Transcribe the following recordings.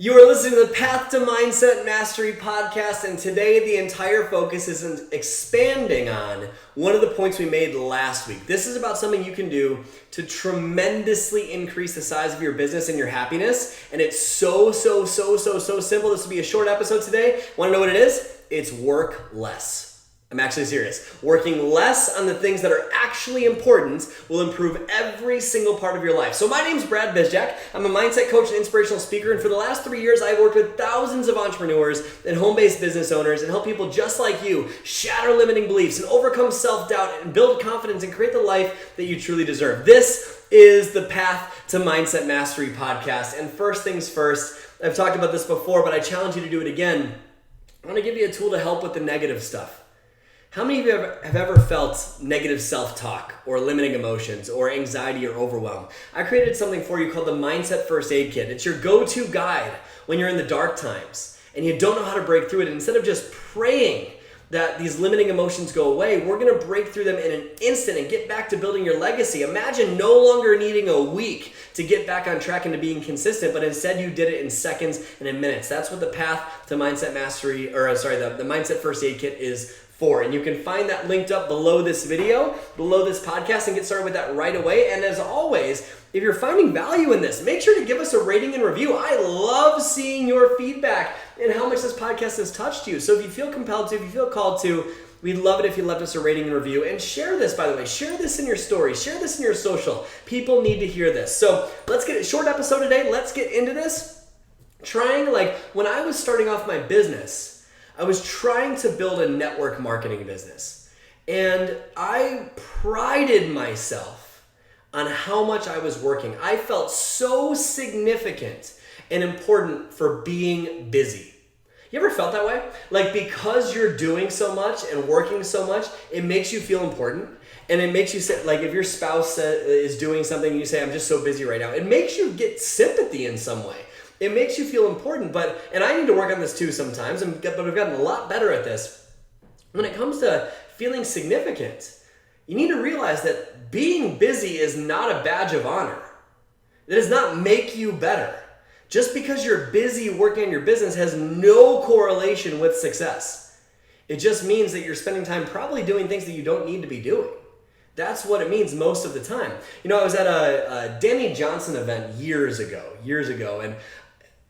You are listening to the Path to Mindset Mastery podcast, and today the entire focus is expanding on one of the points we made last week. This is about something you can do to tremendously increase the size of your business and your happiness, and it's so simple. This will be a short episode today. Want to know what it is? It's work less. I'm actually serious. Working less on the things that are actually important will improve every single part of your life. So my name's Brad Bizjack. I'm a mindset coach and inspirational speaker, and for the last 3 years, I've worked with thousands of entrepreneurs and home-based business owners and help people just like you shatter limiting beliefs and overcome self-doubt and build confidence and create the life that you truly deserve. This is the Path to Mindset Mastery podcast. And first things first, I've talked about this before, but I challenge you to do it again. I want to give you a tool to help with the negative stuff. How many of you have ever felt negative self-talk or limiting emotions or anxiety or overwhelm? I created something for you called the Mindset First Aid Kit. It's your go-to guide when you're in the dark times and you don't know how to break through it. And instead of just praying that these limiting emotions go away, we're going to break through them in an instant and get back to building your legacy. Imagine no longer needing a week to get back on track and to being consistent, but instead you did it in seconds and in minutes. That's what the Path to Mindset Mastery, the Mindset First Aid Kit is for. And you can find that linked up below this video, below this podcast, and get started with that right away. And as always, if you're finding value in this, make sure to give us a rating and review. I love seeing your feedback and how much this podcast has touched you. So if you feel compelled to, if you feel called to, we'd love it if you left us a rating and review. And share this, by the way. Share this in your story. Share this in your social. People need to hear this. So let's get a short episode today. Let's get into this. When I was starting off my business, I was trying to build a network marketing business. And I prided myself on how much I was working. I felt so significant and important for being busy. You ever felt that way? Like, because you're doing so much and working so much, it makes you feel important. And it makes you say, like, if your spouse is doing something and you say, I'm just so busy right now, it makes you get sympathy in some way. It makes you feel important, and I need to work on this too sometimes, but I've gotten a lot better at this. When it comes to feeling significant, you need to realize that being busy is not a badge of honor. It does not make you better. Just because you're busy working on your business has no correlation with success. It just means that you're spending time probably doing things that you don't need to be doing. That's what it means most of the time. You know, I was at a Danny Johnson event years ago, and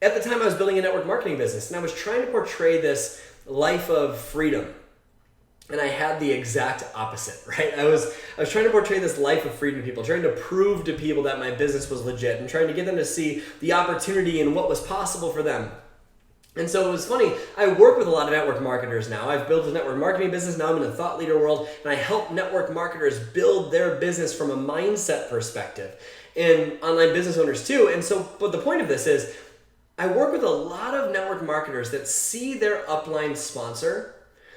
at the time I was building a network marketing business, and I was trying to portray this life of freedom. And I had the exact opposite, right? I was trying to portray this life of freedom to people, trying to prove to people that my business was legit and trying to get them to see the opportunity and what was possible for them. And so it was funny, I work with a lot of network marketers now. I've built a network marketing business, now I'm in the thought leader world, and I help network marketers build their business from a mindset perspective, and online business owners too. And so, but the point of this is, I work with a lot of network marketers that see their upline sponsor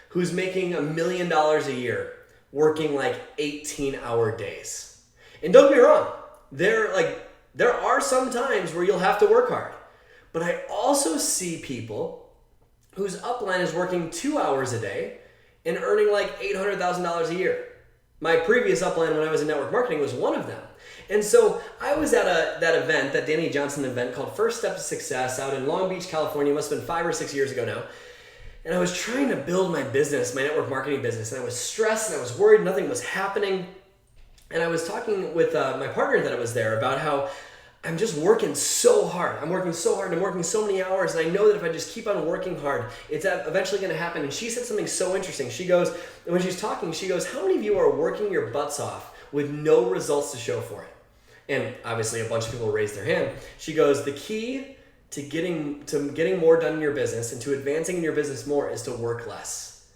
who's making $1 million a year working like 18-hour days. And don't get me wrong, there are some times where you'll have to work hard. But I also see people whose upline is working 2 hours a day and earning like $800,000 a year. My previous upline when I was in network marketing was one of them. And so I was at that event, that Danny Johnson event called First Step to Success out in Long Beach, California. It must have been 5 or 6 years ago now. And I was trying to build my business, my network marketing business. And I was stressed and I was worried nothing was happening. And I was talking with my partner that I was there about how I'm just working so hard. I'm working so hard. I'm working so many hours. And I know that if I just keep on working hard, it's eventually going to happen. And she said something so interesting. She goes, when she's talking, she goes, how many of you are working your butts off with no results to show for it? And obviously a bunch of people raised their hand. She goes, the key to getting more done in your business and to advancing in your business more is to work less.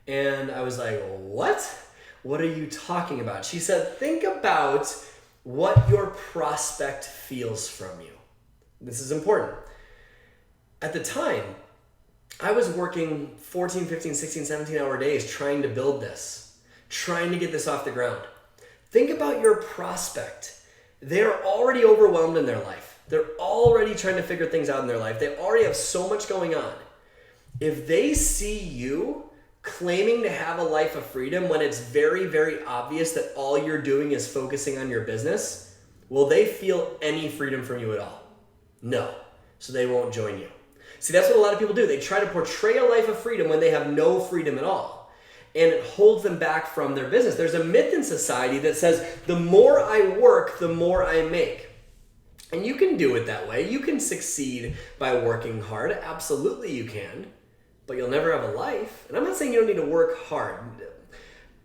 And I was like, what? What are you talking about? She said, think about what your prospect feels from you. This is important. At the time, I was working 14, 15, 16, 17-hour days trying to build this, trying to get this off the ground. Think about your prospect. They're already overwhelmed in their life. They're already trying to figure things out in their life. They already have so much going on. If they see you claiming to have a life of freedom when it's very, very obvious that all you're doing is focusing on your business, will they feel any freedom from you at all? No. so they won't join you. See, that's what a lot of people do. They try to portray a life of freedom when they have no freedom at all. And it holds them back from their business. There's a myth in society that says, the more I work, the more I make. And you can do it that way. You can succeed by working hard. Absolutely you can. But you'll never have a life. And I'm not saying you don't need to work hard.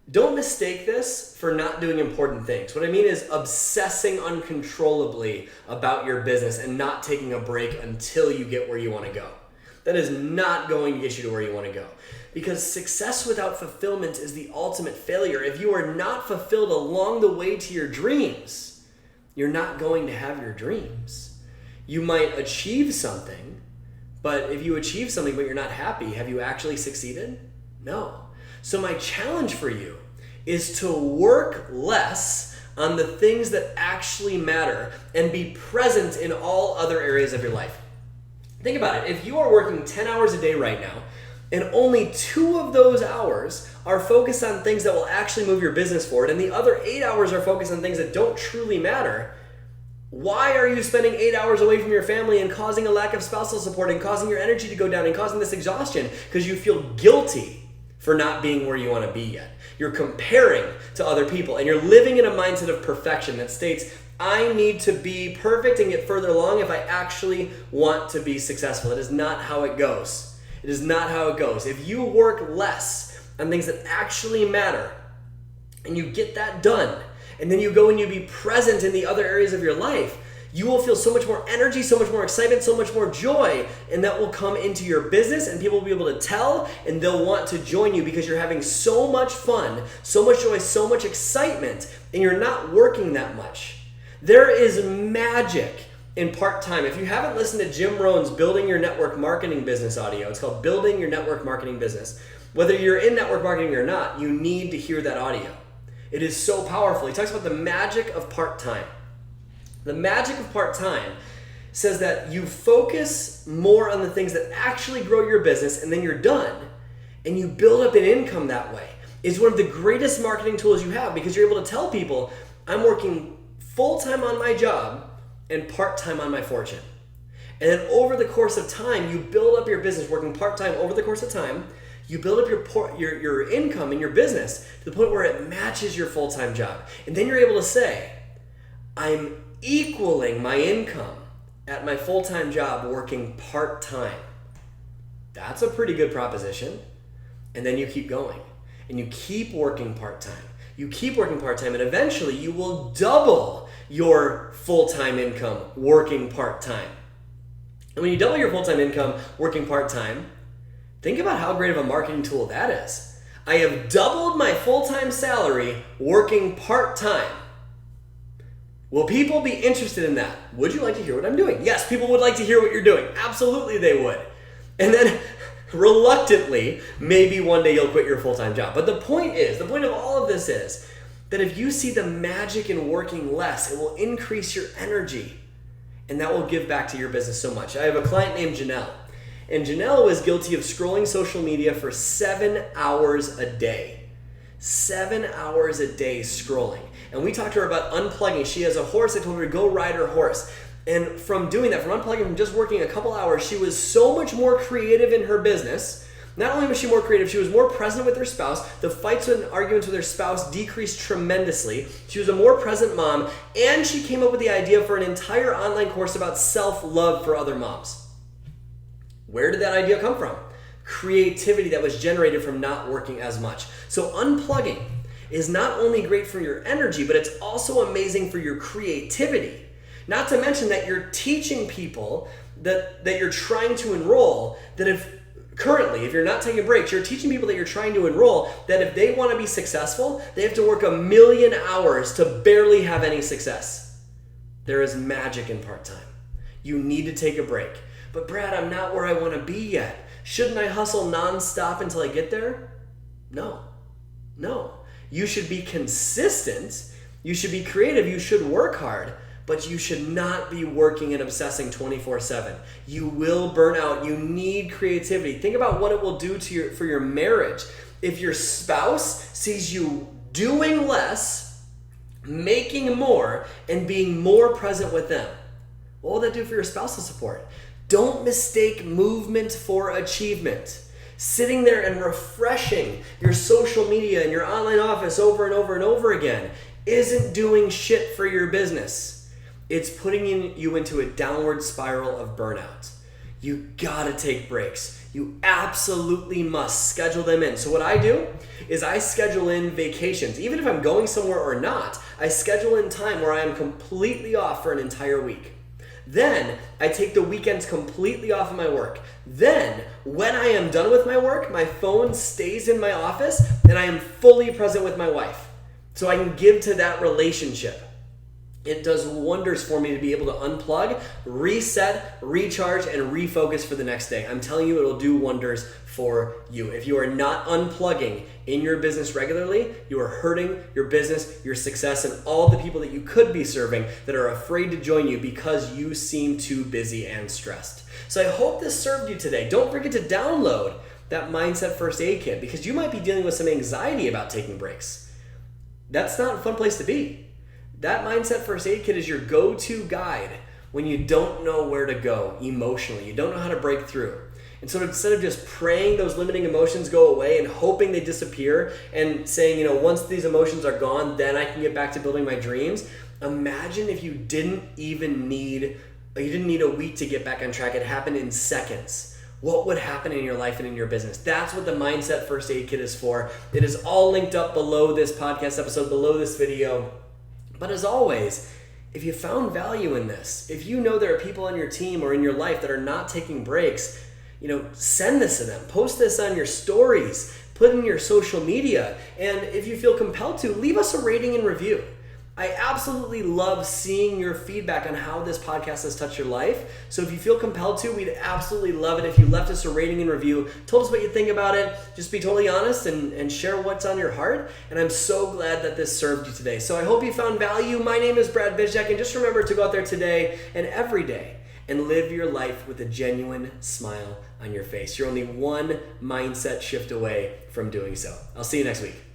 Don't mistake this for not doing important things. What I mean is obsessing uncontrollably about your business and not taking a break until you get where you want to go. That is not going to get you to where you want to go. Because success without fulfillment is the ultimate failure. If you are not fulfilled along the way to your dreams, you're not going to have your dreams. You might achieve something, but if you achieve something but you're not happy, have you actually succeeded? No. So my challenge for you is to work less on the things that actually matter and be present in all other areas of your life. Think about it. If you are working 10 hours a day right now, and only 2 of those hours are focused on things that will actually move your business forward, and the other 8 hours are focused on things that don't truly matter, why are you spending 8 hours away from your family and causing a lack of spousal support and causing your energy to go down and causing this exhaustion? Because you feel guilty for not being where you want to be yet. You're comparing to other people and you're living in a mindset of perfection that states, I need to be perfect and get further along if I actually want to be successful. That is not how it goes. It is not how it goes. If you work less on things that actually matter and you get that done, and then you go and you be present in the other areas of your life, you will feel so much more energy, so much more excitement, so much more joy, and that will come into your business and people will be able to tell and they'll want to join you because you're having so much fun, so much joy, so much excitement, and you're not working that much. There is magic in part-time. If you haven't listened to Jim Rohn's Building Your Network Marketing Business audio, it's called Building Your Network Marketing Business. Whether you're in network marketing or not, you need to hear that audio. It is so powerful. He talks about the magic of part-time. The magic of part-time says that you focus more on the things that actually grow your business and then you're done and you build up an income that way. It's one of the greatest marketing tools you have because you're able to tell people, I'm working full-time on my job and part-time on my fortune. And then over the course of time, you build up your business working part-time over the course of time. You build up your income in your business to the point where it matches your full-time job. And then you're able to say, I'm equaling my income at my full-time job working part-time. That's a pretty good proposition. And then you keep going and you keep working part-time. You keep working part-time and eventually you will double your full-time income working part-time. And when you double your full-time income working part-time, think about how great of a marketing tool that is. I have doubled my full-time salary working part-time. Will people be interested in that? Would you like to hear what I'm doing? Yes, people would like to hear what you're doing. Absolutely they would. And then reluctantly, maybe one day you'll quit your full-time job. But the point of all of this is that if you see the magic in working less, it will increase your energy and that will give back to your business so much. I have a client named Janelle. And Janelle was guilty of scrolling social media for 7 hours a day. 7 hours a day scrolling. And we talked to her about unplugging. She has a horse. I told her to go ride her horse. And from doing that, from unplugging, from just working a couple hours, she was so much more creative in her business. Not only was she more creative, she was more present with her spouse. The fights and arguments with her spouse decreased tremendously. She was a more present mom. And she came up with the idea for an entire online course about self-love for other moms. Where did that idea come from? Creativity that was generated from not working as much. So unplugging is not only great for your energy, but it's also amazing for your creativity. Not to mention that you're teaching people that you're trying to enroll, that if you're not taking breaks, you're teaching people that you're trying to enroll that if they want to be successful, they have to work 1,000,000 hours to barely have any success. There is magic in part-time. You need to take a break. But Brad, I'm not where I want to be yet. Shouldn't I hustle nonstop until I get there? No. You should be consistent. You should be creative. You should work hard. But you should not be working and obsessing 24/7. You will burn out. You need creativity. Think about what it will do for your marriage. If your spouse sees you doing less, making more, and being more present with them, what will that do for your spousal support? Don't mistake movement for achievement. Sitting there and refreshing your social media and your online office over and over and over again isn't doing shit for your business. It's putting you into a downward spiral of burnout. You gotta take breaks. You absolutely must schedule them in. So what I do is I schedule in vacations. Even if I'm going somewhere or not, I schedule in time where I am completely off for an entire week. Then I take the weekends completely off of my work. Then when I am done with my work, my phone stays in my office and I am fully present with my wife. So I can give to that relationship. It does wonders for me to be able to unplug, reset, recharge, and refocus for the next day. I'm telling you, it'll do wonders for you. If you are not unplugging in your business regularly, you are hurting your business, your success, and all the people that you could be serving that are afraid to join you because you seem too busy and stressed. So I hope this served you today. Don't forget to download that Mindset First Aid Kit because you might be dealing with some anxiety about taking breaks. That's not a fun place to be. That Mindset First Aid Kit is your go-to guide when you don't know where to go emotionally. You don't know how to break through. And so instead of just praying those limiting emotions go away and hoping they disappear and saying, once these emotions are gone, then I can get back to building my dreams, imagine if you didn't need a week to get back on track. It happened in seconds. What would happen in your life and in your business? That's what the Mindset First Aid Kit is for. It is all linked up below this podcast episode, below this video. But as always, if you found value in this, if you know there are people on your team or in your life that are not taking breaks, send this to them. Post this on your stories. Put it in your social media. And if you feel compelled to, leave us a rating and review. I absolutely love seeing your feedback on how this podcast has touched your life. So if you feel compelled to, we'd absolutely love it if you left us a rating and review, told us what you think about it. Just be totally honest and share what's on your heart. And I'm so glad that this served you today. So I hope you found value. My name is Brad Bizjack, and just remember to go out there today and every day and live your life with a genuine smile on your face. You're only one mindset shift away from doing so. I'll see you next week.